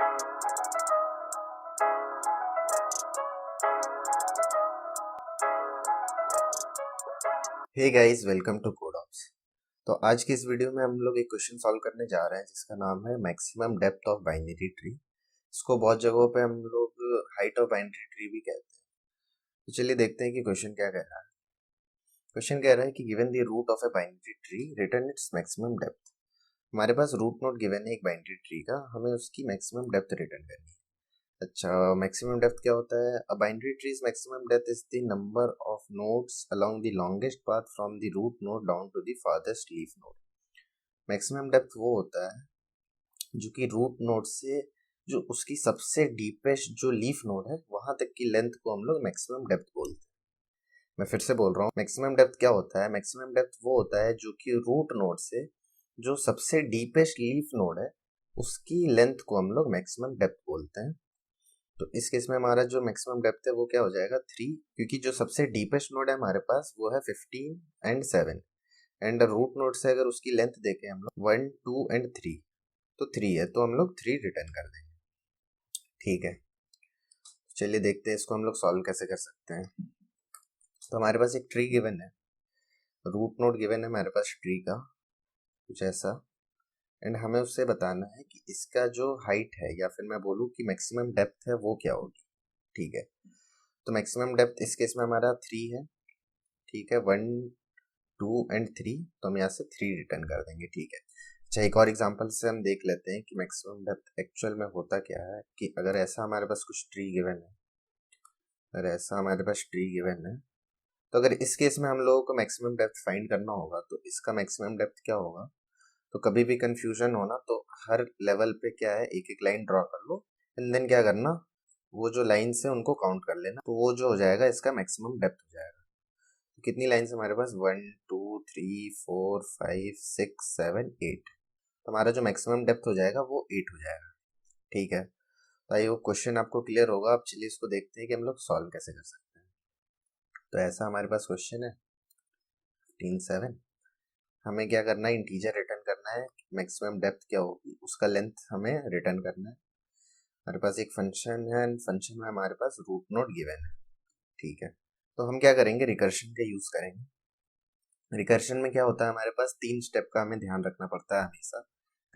Hey guys, welcome to CodeOps. तो आज की इस वीडियो में हम लोग एक क्वेश्चन सॉल्व करने जा रहे हैं जिसका नाम है maximum depth of binary tree. इसको बहुत जगहों पे हम लोग हाइट ऑफ बाइनरी ट्री भी कहते हैं। तो चलिए देखते हैं कि क्वेश्चन क्या कह रहा है। क्वेश्चन कह रहा है कि given the root of a binary tree return its maximum depth. हमारे पास रूट नोड गिवन है एक बाइनरी ट्री का, हमें उसकी मैक्सिमम डेप्थ रिटर्न करनी है। अच्छा, मैक्सिमम डेप्थ क्या होता है? A binary tree's maximum depth is the number of nodes along the longest path from the root node down to the farthest leaf node. Maximum depth वो होता है जो कि रूट नोड से जो उसकी सबसे डीपेस्ट जो लीफ नोड है वहां तक की लेंथ को हम लोग मैक्सिमम डेप्थ बोलते हैं। मैं फिर से बोल रहा हूँ, मैक्सिमम डेप्थ क्या होता है? मैक्सिमम डेप्थ वो होता है जो कि रूट नोड से जो सबसे डीपेस्ट लीफ नोड है उसकी लेंथ को हम लोग मैक्सिमम डेप्थ बोलते हैं। तो इस केस में हमारा जो मैक्सिमम डेप्थ है वो क्या हो जाएगा? 3, क्योंकि जो सबसे डीपेस्ट नोड है हमारे पास वो है 15 एंड 7 एंड रूट नोड से अगर उसकी लेंथ देखें हम लोग 1, 2 एंड 3 तो 3 है, तो हम लोग 3 रिटर्न कर देंगे। ठीक है, चलिए देखते हैं इसको हम लोग सॉल्व कैसे कर सकते हैं। तो हमारे पास एक ट्री गिवन है, रूट नोड गिवन है हमारे पास ट्री का कुछ ऐसा, एंड हमें उससे बताना है कि इसका जो हाइट है या फिर मैं बोलूँ कि मैक्सिमम डेप्थ है वो क्या होगी। ठीक है, तो मैक्सिमम डेप्थ इस केस में हमारा 3 है। ठीक है, 1, 2 एंड 3, तो हम यहाँ से 3 रिटर्न कर देंगे। ठीक है, अच्छा एक और एग्जांपल से हम देख लेते हैं कि मैक्सिमम डेप्थ एक्चुअल में होता क्या है। कि अगर ऐसा हमारे पास कुछ ट्री गिवन है, अगर ऐसा हमारे पास ट्री गिवन है, तो अगर इस केस में हम लोगों को मैक्सिमम डेप्थ फाइंड करना होगा तो इसका मैक्सिमम डेप्थ क्या होगा। तो कभी भी कंफ्यूजन हो ना तो हर लेवल पे क्या है, एक एक लाइन ड्रॉ कर लो एंड देन क्या करना, वो जो लाइन्स है उनको काउंट कर लेना, तो वो जो हो जाएगा इसका मैक्सिमम डेप्थ हो जाएगा। तो कितनी लाइन्स हमारे पास? 1, 2, 3, 4, 5, 6, 7, 8। तो हमारा जो मैक्सिमम डेप्थ हो जाएगा वो 8 हो जाएगा। ठीक है, तो ये वो क्वेश्चन आपको क्लियर होगा। अब चलिए इसको देखते हैं कि हम लोग सॉल्व कैसे कर सकते हैं। तो ऐसा हमारे पास क्वेश्चन है 15, 7। हमें क्या करना है, इंटीजर रिटर्न करना है। मैक्सिमम डेप्थ क्या होगी उसका लेंथ हमें रिटर्न करना है। हमारे पास एक फंक्शन है एंड फंक्शन में हमारे पास रूट नोड गिवन है। ठीक है, तो हम क्या करेंगे, रिकर्शन का यूज करेंगे। रिकर्शन में क्या होता है, हमारे पास 3 स्टेप का हमें ध्यान रखना पड़ता है हमेशा।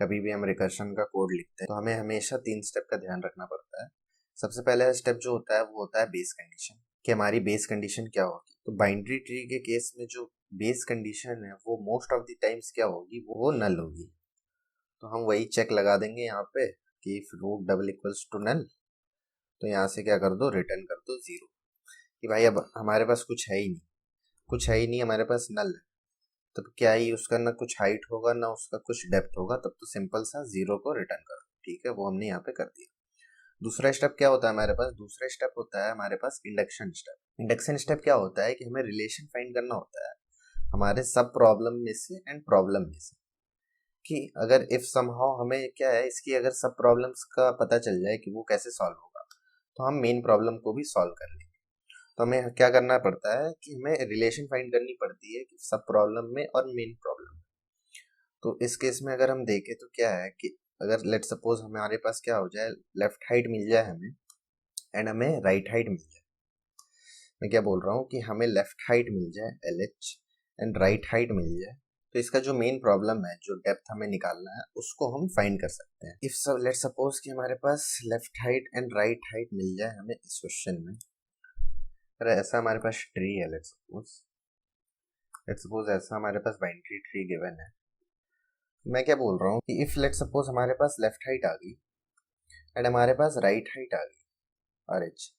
कभी भी हम रिकर्शन का कोड लिखते हैं तो हमें हमेशा 3 स्टेप का ध्यान रखना पड़ता है। सबसे पहला स्टेप जो होता है वो होता है बेस कंडीशन, कि हमारी बेस कंडीशन क्या होगी। तो बाइनरी ट्री के केस में जो बेस कंडीशन है वो मोस्ट ऑफ द टाइम्स क्या होगी, वो नल होगी। तो हम वही चेक लगा देंगे यहाँ पे कि if root double equals to null, तो यहाँ से क्या कर दो, रिटर्न कर दो 0। कि भाई अब हमारे पास कुछ है ही नहीं, कुछ है ही नहीं हमारे पास, नल है। तब क्या ही उसका ना कुछ हाइट होगा ना उसका कुछ डेप्थ होगा, तब तो सिंपल सा 0 को रिटर्न करो। ठीक है, वो हमने यहाँ पे कर दिया। दूसरा स्टेप क्या होता है हमारे पास? दूसरा स्टेप होता है हमारे पास इंडक्शन स्टेप। इंडक्शन स्टेप क्या होता है कि हमें रिलेशन फाइंड करना होता है हमारे सब प्रॉब्लम में से एंड प्रॉब्लम में से। कि अगर इफ समहाउ हमें क्या है, इसकी अगर सब प्रॉब्लम्स का पता चल जाए कि वो कैसे सॉल्व होगा, तो हम मेन प्रॉब्लम को भी सॉल्व कर लेंगे। तो हमें क्या करना पड़ता है कि हमें रिलेशन फाइंड करनी पड़ती है कि सब प्रॉब्लम में और मेन प्रॉब्लम में। तो इस केस में अगर हम देखें तो क्या है कि अगर लेट सपोज हमारे पास क्या हो जाए, लेफ्ट हाइट मिल जाए हमें एंड हमें राइट हाइट मिल जाए। मैं क्या बोल रहा हूँ कि हमें लेफ्ट हाइट मिल जाए LH एंड राइट हाइट मिल जाए, तो इसका जो मेन प्रॉब्लम है, जो डेप्थ हमें निकालना है, उसको हम फाइंड कर सकते हैं। इफ लेट सपोज कि हमारे पास left height and right height मिल जाए हमें इस क्वेश्चन में। अरे ऐसा हमारे पास ट्री है, लेट सपोज ऐसा हमारे पास बाइनरी ट्री गिवन है। मैं क्या बोल रहा हूँ कि इफ लेट सपोज हमारे पास लेफ्ट हाइट आ गई एंड हमारे पास राइट हाइट आ गई RH,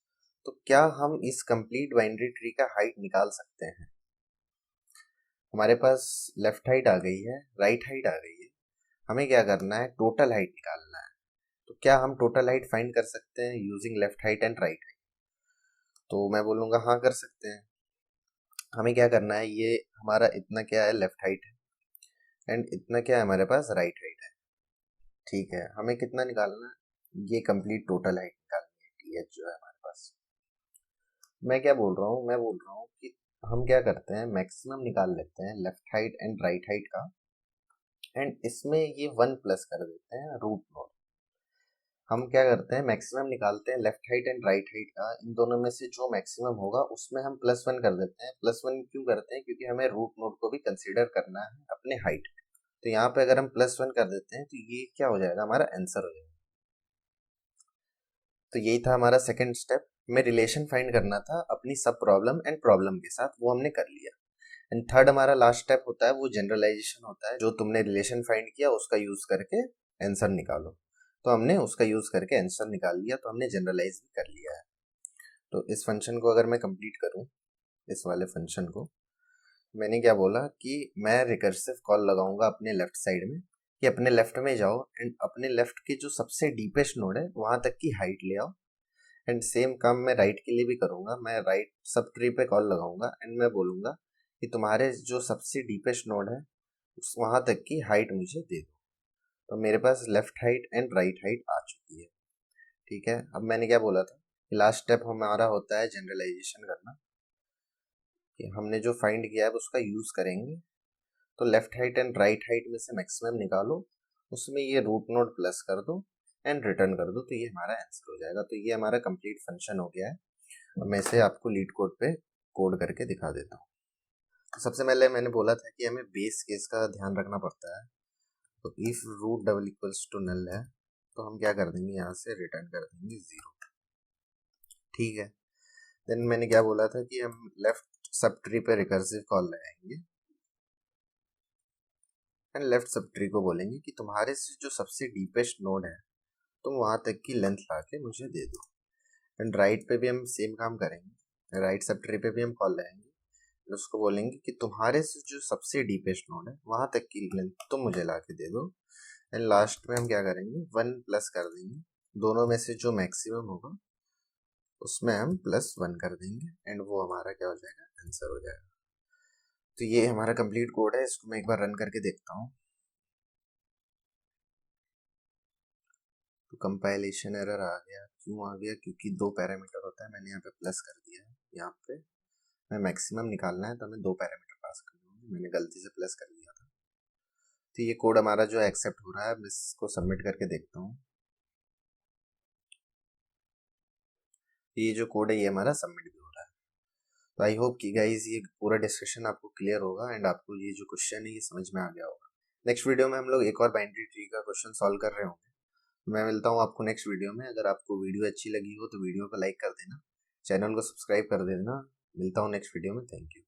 तो क्या हम इस कंप्लीट बाइनरी ट्री का हाइट निकाल सकते हैं? हमारे पास लेफ्ट हाइट आ गई है, राइट हाइट आ गई है, हमें क्या करना है, टोटल हाइट निकालना है। तो क्या हम टोटल हाइट फाइंड कर सकते हैं using left height and right height? तो मैं बोलूँगा हाँ कर सकते हैं। हमें क्या करना है, ये हमारा इतना क्या है लेफ्ट हाइट है एंड इतना क्या है हमारे पास राइट हाइट है। ठीक है, हमें कितना निकालना है, ये कंप्लीट टोटल हाइट निकालनी है TH जो है हमारे पास। मैं क्या बोल रहा हूँ, मैं बोल रहा हूँ कि हम क्या करते हैं, मैक्सिमम निकाल लेते हैं left height and right height का एंड इसमें ये 1 प्लस कर देते हैं रूट नोड। हम क्या करते हैं, मैक्सिमम निकालते हैं left height and right height का। इन दोनों में से जो मैक्सिमम होगा उसमें हम +1 कर देते हैं। +1 क्यों करते हैं? क्योंकि हमें रूट नोड को भी कंसीडर करना है अपने हाइट में। तो यहाँ पे अगर हम +1 कर देते हैं तो ये क्या हो जाएगा, हमारा आंसर हो जाएगा। तो यही था हमारा सेकंड स्टेप। हमें रिलेशन फाइंड करना था अपनी सब प्रॉब्लम एंड प्रॉब्लम के साथ, वो हमने कर लिया। एंड थर्ड हमारा लास्ट स्टेप होता है वो जनरलाइजेशन होता है। जो तुमने रिलेशन फाइंड किया उसका यूज करके आंसर निकालो। तो हमने उसका यूज करके आंसर निकाल लिया, तो हमने जनरलाइज भी कर लिया है। तो इस फंक्शन को अगर मैं कंप्लीट करूं, इस वाले फंक्शन को, मैंने क्या बोला कि मैं रिकर्सिव कॉल लगाऊंगा अपने लेफ्ट साइड में, कि अपने लेफ्ट में जाओ एंड अपने लेफ्ट के जो सबसे डीपेस्ट नोड है वहां तक की हाइट ले आओ। एंड सेम काम मैं राइट के लिए भी करूंगा। मैं राइट सब ट्री पे कॉल लगाऊंगा एंड मैं बोलूंगा कि तुम्हारे जो सबसे डीपेस्ट नोड है उस वहां तक की हाइट मुझे दे दो। तो मेरे पास left height and right height आ चुकी है। ठीक है, अब मैंने क्या बोला था कि लास्ट स्टेप हमारा होता है जनरलाइजेशन करना, कि हमने जो फाइंड किया है उसका यूज करेंगे। तो left height and right height में से मैक्सिमम निकालो, उसमें ये रूट नोड प्लस कर दो एंड रिटर्न कर दो, तो ये हमारा आंसर हो जाएगा। तो ये हमारा कंप्लीट फंक्शन हो गया है। अब मैं इसे आपको लीड कोड पे कोड करके दिखा देता हूँ। तो सबसे पहले मैंने बोला था कि हमें बेस केस का ध्यान रखना पड़ता है। तो if root double equals to null है तो हम क्या कर देंगे, यहाँ से रिटर्न कर देंगे 0। ठीक है, देन मैंने क्या बोला था कि हम लेफ्ट सब ट्री पे रिकर्सिव कॉल लगाएंगे एंड लेफ्ट सब ट्री को बोलेंगे कि तुम्हारे से जो सबसे डीपेस्ट नोड है तुम वहां तक की लेंथ ला के मुझे दे दो। एंड राइट पे भी हम सेम काम करेंगे, राइट सब ट्री पे भी हम कॉल लगाएंगे, उसको बोलेंगे कि तुम्हारे से जो सबसे डीपेस्ट नोड है वहां तक की लेंथ तुम मुझे ला के दे दो। एंड लास्ट में हम क्या करेंगे, 1 प्लस कर देंगे, दोनों में से जो मैक्सिमम होगा उसमें हम +1 कर देंगे एंड वो हमारा क्या हो जाएगा, आंसर हो जाएगा। तो ये हमारा कंप्लीट कोड है, इसको मैं एक बार रन करके देखता हूँ। तो कंपाइलेशन एरर आ गया, क्यों आ गया? क्योंकि 2 पैरामीटर होता है, मैंने यहाँ पे प्लस कर दिया है। यहाँ पे मैं मैक्सिमम निकालना है तो हमें 2 पैरामीटर पास करने होंगे, मैंने गलती से प्लस कर दिया था। तो ये कोड हमारा जो एक्सेप्ट हो रहा है, मैं इसको सबमिट करके देखता हूँ। ये जो कोड है ये हमारा सबमिट भी हो रहा है। तो आई होप कि गाइस ये पूरा डिस्कशन आपको क्लियर होगा एंड आपको ये जो क्वेश्चन है ये समझ में आ गया होगा। नेक्स्ट वीडियो में हम लोग एक और बाइनरी ट्री का क्वेश्चन सॉल्व कर रहे होंगे। मैं मिलता हूँ आपको नेक्स्ट वीडियो में। अगर आपको वीडियो अच्छी लगी हो तो वीडियो को लाइक कर देना, चैनल को सब्सक्राइब कर देना। मिलता हूँ नेक्स्ट वीडियो में। Thank you.